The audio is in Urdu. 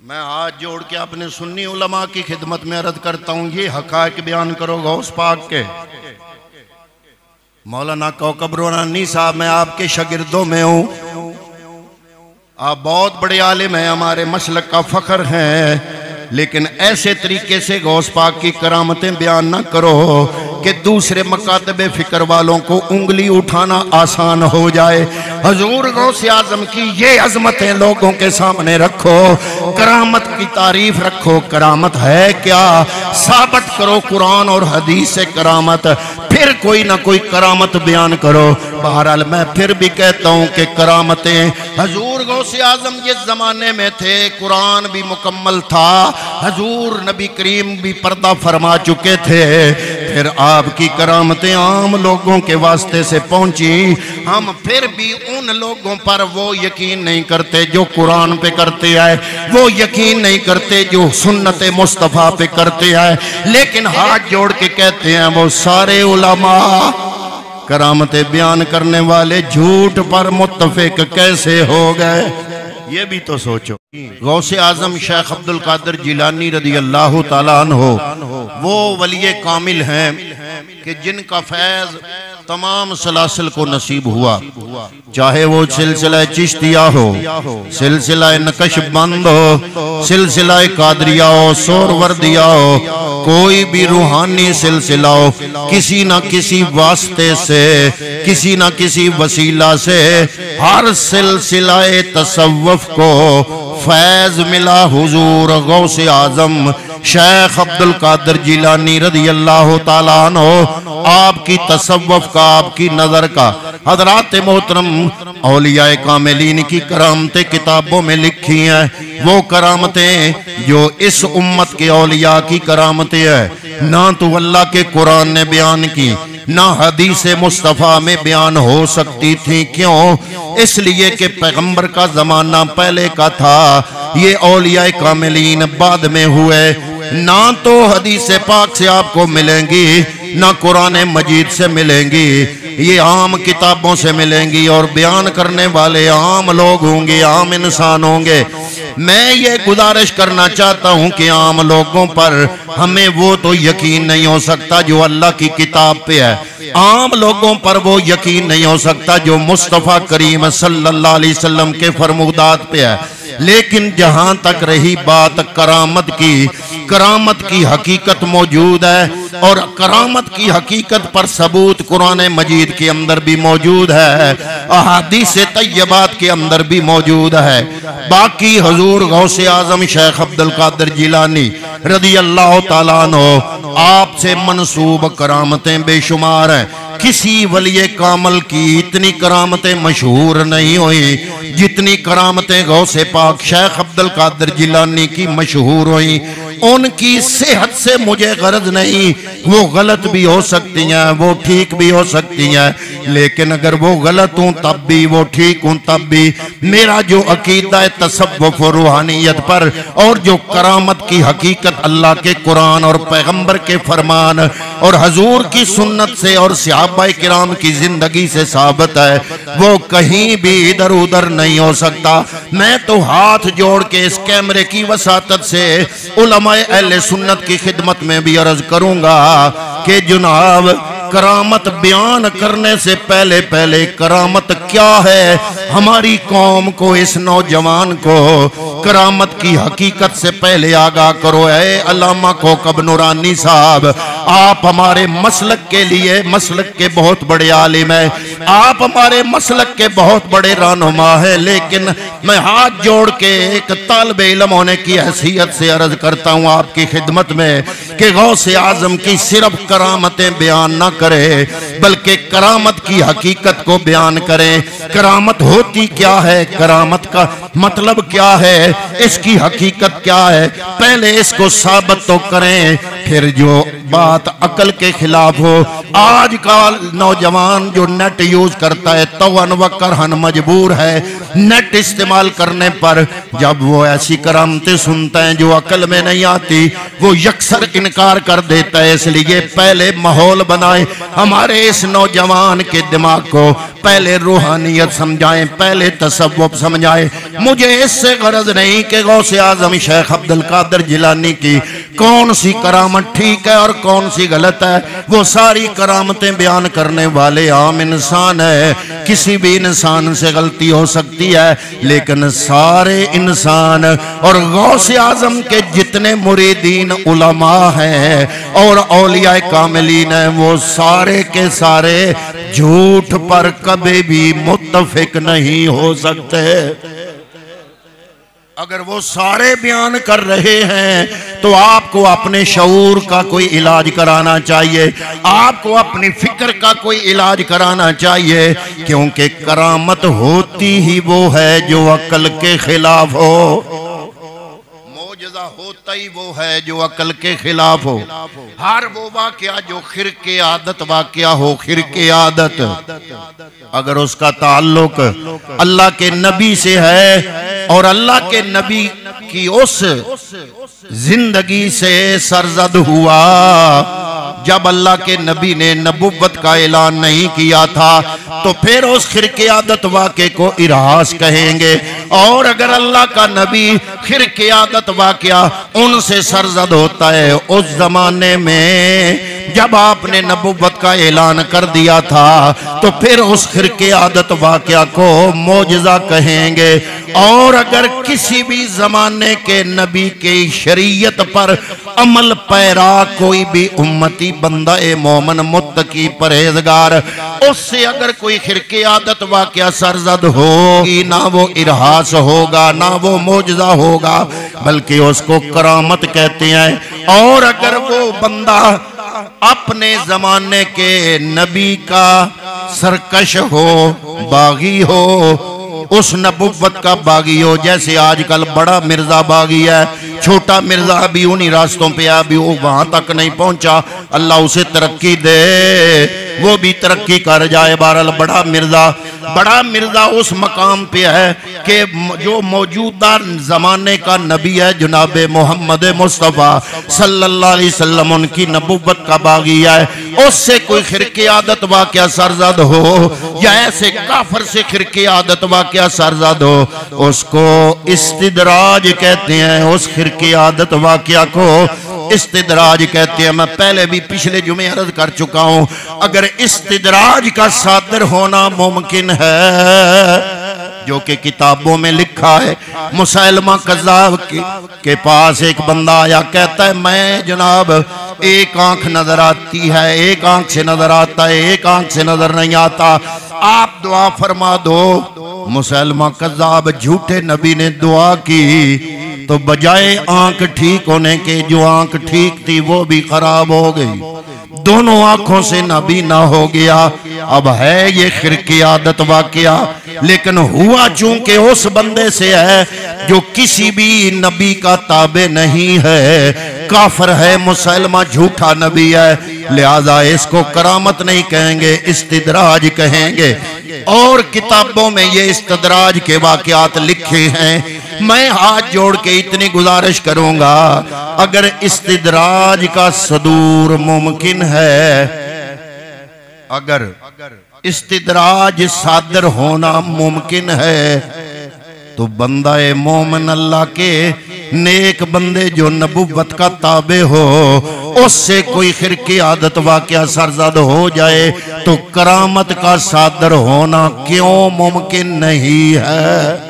میں ہاتھ جوڑ کے اپنے سنی علماء کی خدمت میں عرض کرتا ہوں، یہ حقائق بیان کرو غوث پاک کے۔ مولانا کوکب رونانی صاحب، میں آپ کے شاگردوں میں ہوں، آپ بہت بڑے عالم ہیں، ہمارے مسلک کا فخر ہیں، لیکن ایسے طریقے سے غوث پاک کی کرامتیں بیان نہ کرو کہ دوسرے مکاتب فکر والوں کو انگلی اٹھانا آسان ہو جائے۔ حضور غوث اعظم کی یہ عظمتیں لوگوں کے سامنے رکھو، کرامت کی تعریف رکھو۔ کرامت ہے کیا؟ ثابت کرو قرآن اور حدیث سے کرامت، پھر کوئی نہ کوئی کرامت بیان کرو۔ بہرحال میں پھر بھی کہتا ہوں کہ کرامتیں حضور غوث اعظم جس زمانے میں تھے، قرآن بھی مکمل تھا، حضور نبی کریم بھی پردہ فرما چکے تھے، پھر آپ کی کرامتیں عام لوگوں کے واسطے سے پہنچی۔ ہم پھر بھی ان لوگوں پر وہ یقین نہیں کرتے جو قرآن پہ کرتے ہیں، وہ یقین نہیں کرتے جو سنت مصطفیٰ پہ کرتے ہیں، لیکن ہاتھ جوڑ کے کہتے ہیں وہ سارے علماء کرامتیں بیان کرنے والے جھوٹ پر متفق کیسے ہو گئے؟ یہ بھی تو سوچو۔ غوث اعظم شیخ عبدالقادر جیلانی رضی اللہ تعالیٰ عنہ وہ ولی کامل ہیں کہ جن کا فیض تمام سلاسل کو نصیب ہوا، چاہے وہ سلسلہ چشتیہ ہو، سلسلہ نقش بند ہو، سلسلہ قادریہ ہو، سوروردیہ ہو، کوئی بھی روحانی سلسلہ ہو، کسی نہ کسی واسطے سے، کسی نہ کسی وسیلہ سے ہر سلسلہ تصوف کو فیض ملا حضور غوث اعظم شیخ عبدالقادر جیلانی رضی اللہ تعالیٰ عنہ، آپ کی تصوف کا، آپ کی نظر کا۔ حضرات محترم، اولیاء کاملین کی کرامتیں کتابوں میں لکھی ہیں، وہ کرامتیں جو اس امت کے اولیاء کی کرامتیں ہیں، نہ تو اللہ کے قرآن نے بیان کی، نہ حدیث مصطفیٰ میں بیان ہو سکتی تھی۔ کیوں؟ اس لیے کہ پیغمبر کا زمانہ پہلے کا تھا، یہ اولیاء کاملین بعد میں ہوئے، نہ تو حدیث پاک سے آپ کو ملیں گی، نہ قرآن مجید سے ملیں گی، یہ عام کتابوں سے ملیں گی، اور بیان کرنے والے عام لوگ ہوں گے، عام انسان ہوں گے۔ میں یہ گزارش کرنا چاہتا ہوں کہ عام لوگوں پر ہمیں وہ تو یقین نہیں ہو سکتا جو اللہ کی کتاب پہ ہے، عام لوگوں پر وہ یقین نہیں ہو سکتا جو مصطفیٰ کریم صلی اللہ علیہ وسلم کے فرمودات پہ ہے، لیکن جہاں تک رہی بات کرامت کی حقیقت موجود ہے، اور کرامت کی حقیقت پر ثبوت قرآن مجید کے اندر بھی موجود ہے، احادیث طیبات کے اندر بھی موجود ہے۔ باقی حضور غوث اعظم شیخ عبدالقادر جیلانی رضی اللہ تعالیٰ عنہ، آپ سے منسوب کرامتیں بے شمار ہیں۔ کسی ولی کامل کی اتنی کرامتیں مشہور نہیں ہوئی جتنی کرامتیں غوث پاک شیخ عبدالقادر جیلانی کی مشہور ہوئی۔ ان کی صحت سے مجھے غرض نہیں، وہ غلط بھی ہو سکتی ہیں، وہ ٹھیک بھی ہو سکتی ہیں، لیکن اگر وہ غلط ہوں تب بھی، وہ ٹھیک ہوں تب بھی، میرا جو عقیدہ تصوف و روحانیت پر اور جو کرامت کی حقیقت اللہ کے قرآن اور پیغمبر کے فرمان اور حضور کی سنت سے اور صحابہ کرام کی زندگی سے ثابت ہے، وہ کہیں بھی ادھر ادھر نہیں ہو سکتا۔ میں تو ہاتھ جوڑ کے اس کیمرے کی وساطت سے علماء اہل سنت کی خدمت میں بھی عرض کروں گا کہ جناب، کرامت بیان کرنے سے پہلے کرامت کیا ہے، ہماری قوم کو، اس نوجوان کو کرامت کی حقیقت سے پہلے آگاہ کرو۔ اے علامہ کوکب نورانی صاحب، آپ ہمارے مسلک کے لیے، مسلک کے بہت بڑے عالم ہیں، آپ ہمارے مسلک کے بہت بڑے رہنما ہیں، لیکن میں ہاتھ جوڑ کے ایک طالب علم ہونے کی حیثیت سے عرض کرتا ہوں آپ کی خدمت میں کہ غوث اعظم کی صرف کرامتیں بیان نہ کرے بلکہ کرامت کی حقیقت کو بیان کریں۔ کرامت ہوتی کیا ہے، کرامت کا مطلب کیا ہے، اس کی حقیقت کیا ہے، پہلے اس کو ثابت تو کریں، پھر جو بات عقل کے خلاف ہو، آج کا نوجوان جو نیٹ یوز کرتا ہے توان و کرہن مجبور ہے نیٹ استعمال کرنے پر، جب وہ ایسی کرامتیں سنتا ہے جو عقل میں نہیں آتی وہ یکسر انکار کر دیتا ہے۔ اس لیے پہلے ماحول بنائیں ہمارے اس نوجوان کے دماغ کو، پہلے روحانیت سمجھائیں، پہلے تصوف سمجھائیں۔ مجھے اس سے غرض نہیں کہ غوث اعظم شیخ عبدالقادر جیلانی کی کون سی کرامت ٹھیک ہے اور کون سی غلط ہے، وہ ساری کرامتیں بیان کرنے والے عام انسان ہے، کسی بھی انسان سے غلطی ہو سکتی ہے، لیکن سارے انسان اور غوث اعظم کے جتنے مریدین علماء ہیں اور اولیاء کاملین ہیں وہ سارے کے سارے جھوٹ پر کبھی بھی متفق نہیں ہو سکتے۔ اگر وہ سارے بیان کر رہے ہیں تو آپ کو اپنے شعور کا کوئی علاج کرانا چاہیے، آپ کو اپنی فکر کا کوئی علاج کرانا چاہیے، کیونکہ کرامت ہوتی ہی وہ ہے جو عقل کے خلاف ہو، معجزہ ہوتا ہی وہ ہے جو عقل کے خلاف ہو۔ ہر وہ واقعہ جو خرق عادت واقعہ ہو، خرق عادت اگر اس کا تعلق اللہ کے نبی سے ہے اور اللہ کے نبی کی اس زندگی سے سرزد ہوا جب اللہ کے نبی نے نبوت کا اعلان نہیں کیا تھا تو پھر اس خرق عادت واقعے کو ارہاس کہیں گے، اور اگر اللہ کا نبی خرق عادت واقعہ ان سے سرزد ہوتا ہے اس زمانے میں جب آپ نے نبوت کا اعلان کر دیا تھا تو پھر اس خرق عادت واقعہ کو معجزہ کہیں گے، اور اگر کسی بھی زمانے کے نبی کی شریعت پر عمل پیرا کوئی بھی امتی بندہ مومن متقی پرہیزگار اس سے اگر کوئی خرق عادت واقعہ سرزد ہوگی نہ وہ ارہاس ہوگا نہ وہ معجزہ ہوگا بلکہ اس کو کرامت کہتے ہیں۔ اور اگر وہ بندہ اپنے زمانے کے نبی کا سرکش ہو، باغی ہو، اس نبوت کا باغی ہو، جیسے آج کل بڑا مرزا باغی ہے، چھوٹا مرزا بھی انہی راستوں پہ ابھی وہ وہاں تک نہیں پہنچا، اللہ اسے ترقی دے وہ بھی ترقی کر جائے۔ بہرحال بڑا مرزا اس مقام پہ ہے کہ جو موجودہ زمانے کا نبی ہے جناب محمد مصطفیٰ صلی اللہ علیہ وسلم ان کی نبوت کا باغی ہے، اس سے کوئی خرق عادت واقعہ سرزد ہو یا ایسے کافر سے خرق عادت واقعہ سرزد ہو اس کو استدراج کہتے ہیں، اس خرق عادت واقعہ کو استدراج کہتے ہیں۔ میں پہلے بھی پچھلے جمعے عرض کر چکا ہوں، اگر استدراج کا صادر ہونا ممکن ہے جو کہ کتابوں میں لکھا ہے، مسیلمہ کذاب کے پاس ایک بندہ آیا، کہتا ہے میں جناب ایک آنکھ نظر آتی ہے، ایک آنکھ سے نظر آتا ہے، ایک آنکھ سے نظر نہیں آتا، آپ دعا فرما دو۔ مسیلمہ کذاب جھوٹے نبی نے دعا کی تو بجائے آنکھ ٹھیک ہونے کے جو آنکھ ٹھیک تھی وہ بھی خراب ہو گئی، دونوں آنکھوں سے نابینا ہو گیا۔ اب ہے یہ خرق عادت واقعہ، لیکن ہوا چونکہ اس بندے سے ہے جو کسی بھی نبی کا تابع نہیں ہے، کافر ہے، مسلمہ جھوٹا نبی ہے، لہذا اس کو کرامت نہیں کہیں گے، استدراج کہیں گے۔ اور کتابوں میں یہ استدراج کے واقعات لکھے ہیں۔ میں ہاتھ جوڑ کے اتنی گزارش کروں گا، اگر استدراج کا صدور ممکن ہے، اگر استدراج صادر ہونا ممکن ہے تو بندہ مومن اللہ کے نیک بندے جو نبوت کا تابع ہو اس سے کوئی خرق عادت واقعہ سرزد ہو جائے تو کرامت کا صادر ہونا کیوں ممکن نہیں ہے؟